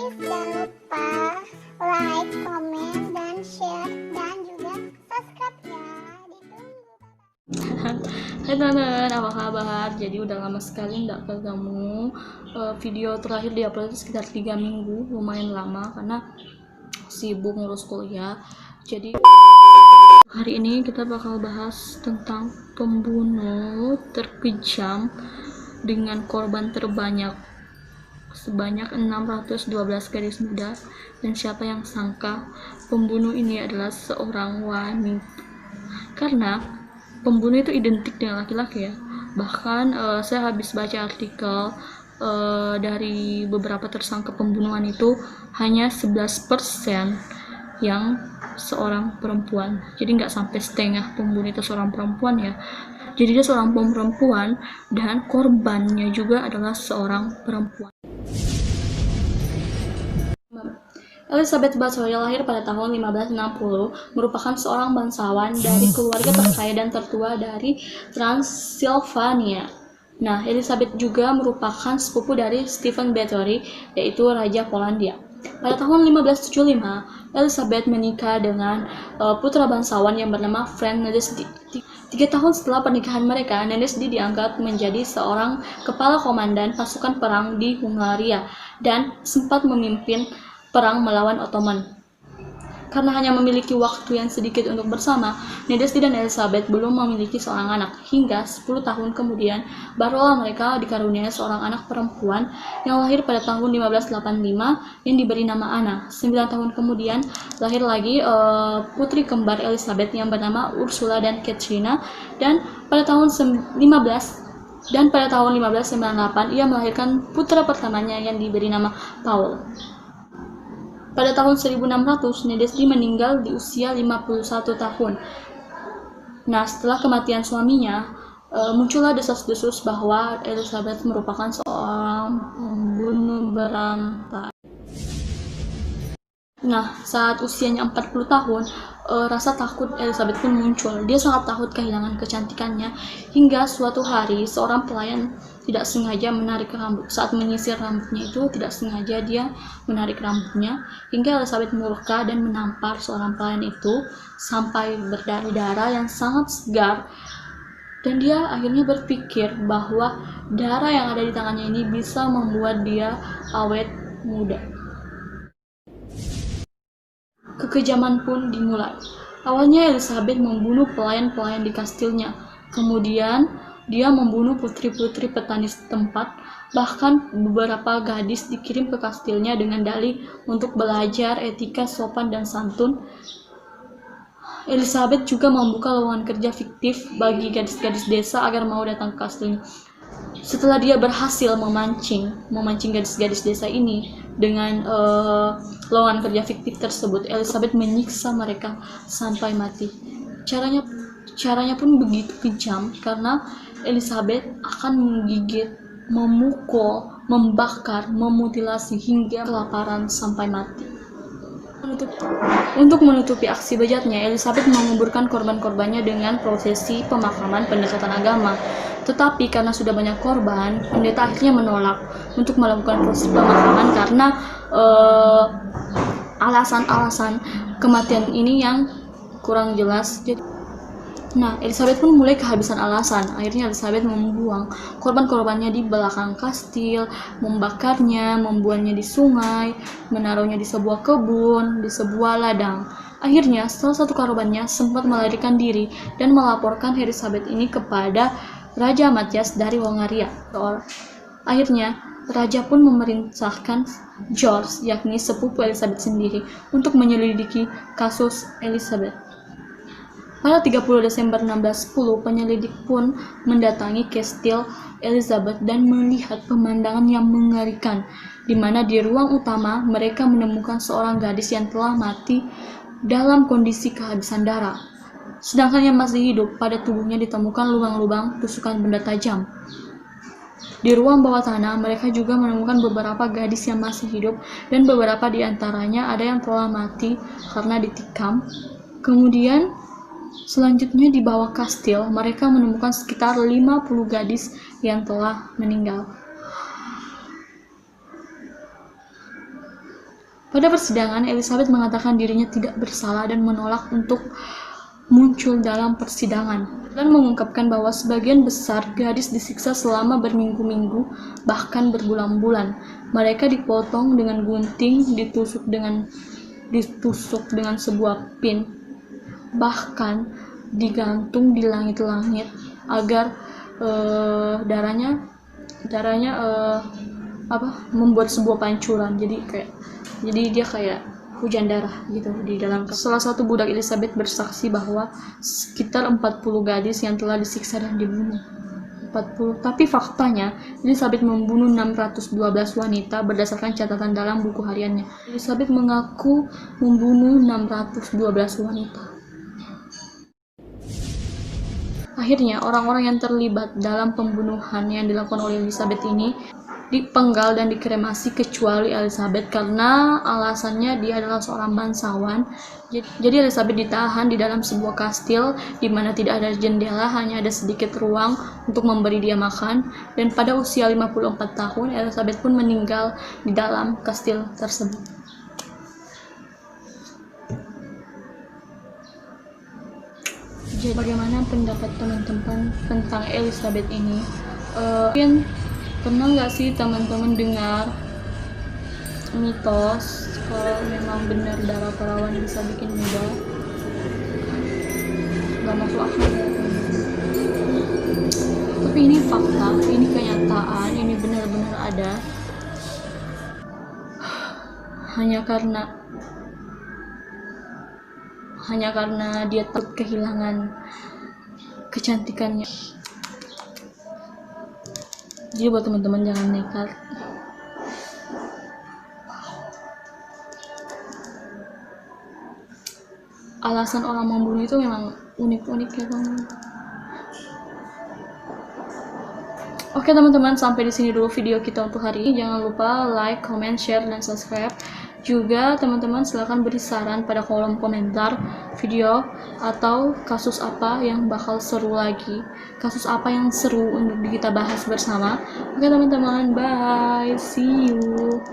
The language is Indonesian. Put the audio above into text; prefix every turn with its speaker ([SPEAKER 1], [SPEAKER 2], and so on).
[SPEAKER 1] guys, jangan lupa like, komen, dan share, dan juga subscribe ya. Ditunggu.
[SPEAKER 2] Hai teman-teman, apa kabar? Jadi udah lama sekali nggak ketemu. Video terakhir diupload sekitar 3 minggu, lumayan lama karena sibuk ngurus kuliah. Jadi hari ini kita bakal bahas tentang pembunuh terkejam dengan korban terbanyak sebanyak 612 gadis muda, dan siapa yang sangka pembunuh ini adalah seorang wanita. Karena pembunuh itu identik dengan laki-laki ya. Bahkan saya habis baca artikel dari beberapa tersangka pembunuhan itu hanya 11% yang seorang perempuan. Jadi nggak sampai setengah pembunuh itu seorang perempuan ya. Jadi dia seorang perempuan dan korbannya juga adalah seorang perempuan. Elizabeth Bathory lahir pada tahun 1560, merupakan seorang bangsawan dari keluarga terkaya dan tertua dari Transylvania. Nah, Elizabeth juga merupakan sepupu dari Stephen Bathory, yaitu Raja Polandia. Pada tahun 1575, Elizabeth menikah dengan putra bangsawan yang bernama Frank Nedesdy. 3 tahun setelah pernikahan mereka, Nedesdy diangkat menjadi seorang kepala komandan pasukan perang di Hungaria dan sempat memimpin perang melawan Ottoman. Karena hanya memiliki waktu yang sedikit untuk bersama, Nedesdy dan Elizabeth belum memiliki seorang anak. Hingga 10 tahun kemudian, barulah mereka dikaruniai seorang anak perempuan yang lahir pada tahun 1585 yang diberi nama Anna. 9 tahun kemudian, lahir lagi putri kembar Elizabeth yang bernama Ursula dan Katrina, dan pada tahun 1598 ia melahirkan putra pertamanya yang diberi nama Paul. Pada tahun 1600, Nedesdy meninggal di usia 51 tahun. Nah, setelah kematian suaminya, muncullah desas-desus bahwa Elizabeth merupakan seorang pembunuh berantai. Nah, saat usianya 40 tahun, rasa takut Elizabeth pun muncul. Dia sangat takut kehilangan kecantikannya, hingga suatu hari seorang pelayan tidak sengaja menarik rambut. Saat menyisir rambutnya itu, tidak sengaja dia menarik rambutnya, hingga Elizabeth murka dan menampar seorang pelayan itu sampai berdarah-darah yang sangat segar. Dan dia akhirnya berpikir bahwa darah yang ada di tangannya ini bisa membuat dia awet muda. Kekejaman pun dimulai. Awalnya Elizabeth membunuh pelayan-pelayan di kastilnya. Kemudian dia membunuh putri-putri petani setempat. Bahkan beberapa gadis dikirim ke kastilnya dengan dalih untuk belajar etika sopan dan santun. Elizabeth juga membuka lowongan kerja fiktif bagi gadis-gadis desa agar mau datang ke kastilnya. Setelah dia berhasil memancing gadis-gadis desa ini dengan lowongan kerja fiktif tersebut, Elizabeth menyiksa mereka sampai mati. Caranya pun begitu kejam karena Elizabeth akan menggigit, memukul, membakar, memutilasi hingga kelaparan sampai mati. Untuk menutupi aksi bejatnya, Elizabeth menguburkan korban-korbannya dengan prosesi pemakaman pendekatan agama. Tetapi karena sudah banyak korban, pendeta akhirnya menolak untuk melakukan proses pemakaman karena alasan-alasan kematian ini yang kurang jelas. Nah, Elizabeth pun mulai kehabisan alasan. Akhirnya Elizabeth membuang korban-korbannya di belakang kastil, membakarnya, membuangnya di sungai, menaruhnya di sebuah kebun, di sebuah ladang. Akhirnya, salah satu korbannya sempat melarikan diri dan melaporkan Elizabeth ini kepada Raja Matthias dari Hungaria. Akhirnya, Raja pun memerintahkan George, yakni sepupu Elizabeth sendiri, untuk menyelidiki kasus Elizabeth. Pada 30 Desember 1610, penyelidik pun mendatangi kastil Elizabeth dan melihat pemandangan yang mengerikan, di mana di ruang utama mereka menemukan seorang gadis yang telah mati dalam kondisi kehabisan darah. Sedangkan yang masih hidup, pada tubuhnya ditemukan lubang-lubang tusukan benda tajam. Di ruang bawah tanah, mereka juga menemukan beberapa gadis yang masih hidup, dan beberapa di antaranya ada yang telah mati karena ditikam. Kemudian, selanjutnya di bawah kastil, mereka menemukan sekitar 50 gadis yang telah meninggal. Pada persidangan, Elizabeth mengatakan dirinya tidak bersalah dan menolak untuk muncul dalam persidangan, dan mengungkapkan bahwa sebagian besar gadis disiksa selama berminggu-minggu, bahkan berbulan-bulan. Mereka dipotong dengan gunting, ditusuk dengan sebuah pin, bahkan digantung di langit-langit agar darahnya membuat sebuah pancuran. Jadi dia kayak hujan darah gitu di dalam. Salah satu budak Elizabeth bersaksi bahwa sekitar 40 gadis yang telah disiksa dan dibunuh. 40. Tapi faktanya Elizabeth membunuh 612 wanita berdasarkan catatan dalam buku hariannya. Elizabeth mengaku membunuh 612 wanita. Akhirnya, orang-orang yang terlibat dalam pembunuhan yang dilakukan oleh Elizabeth ini dipenggal dan dikremasi kecuali Elizabeth karena alasannya dia adalah seorang bangsawan. Jadi Elizabeth ditahan di dalam sebuah kastil di mana tidak ada jendela, hanya ada sedikit ruang untuk memberi dia makan, dan pada usia 54 tahun Elizabeth pun meninggal di dalam kastil tersebut. Jadi bagaimana pendapat teman-teman tentang Elizabeth ini? Mungkin pernah nggak sih teman-teman dengar mitos kalau memang benar darah perawan bisa bikin muda? Nggak masuk akal ya, tapi ini fakta, ini kenyataan, ini benar-benar ada. hanya karena dia takut kehilangan kecantikannya. Jadi buat teman-teman jangan nekat. Alasan orang membunuh itu memang unik-unik ya teman. Oke teman-teman, sampai di sini dulu video kita untuk hari ini. Jangan lupa like, comment, share, dan subscribe. Juga teman-teman silahkan beri saran pada kolom komentar video atau kasus apa yang bakal seru lagi, kasus apa yang seru untuk kita bahas bersama. Oke teman-teman, bye, see you.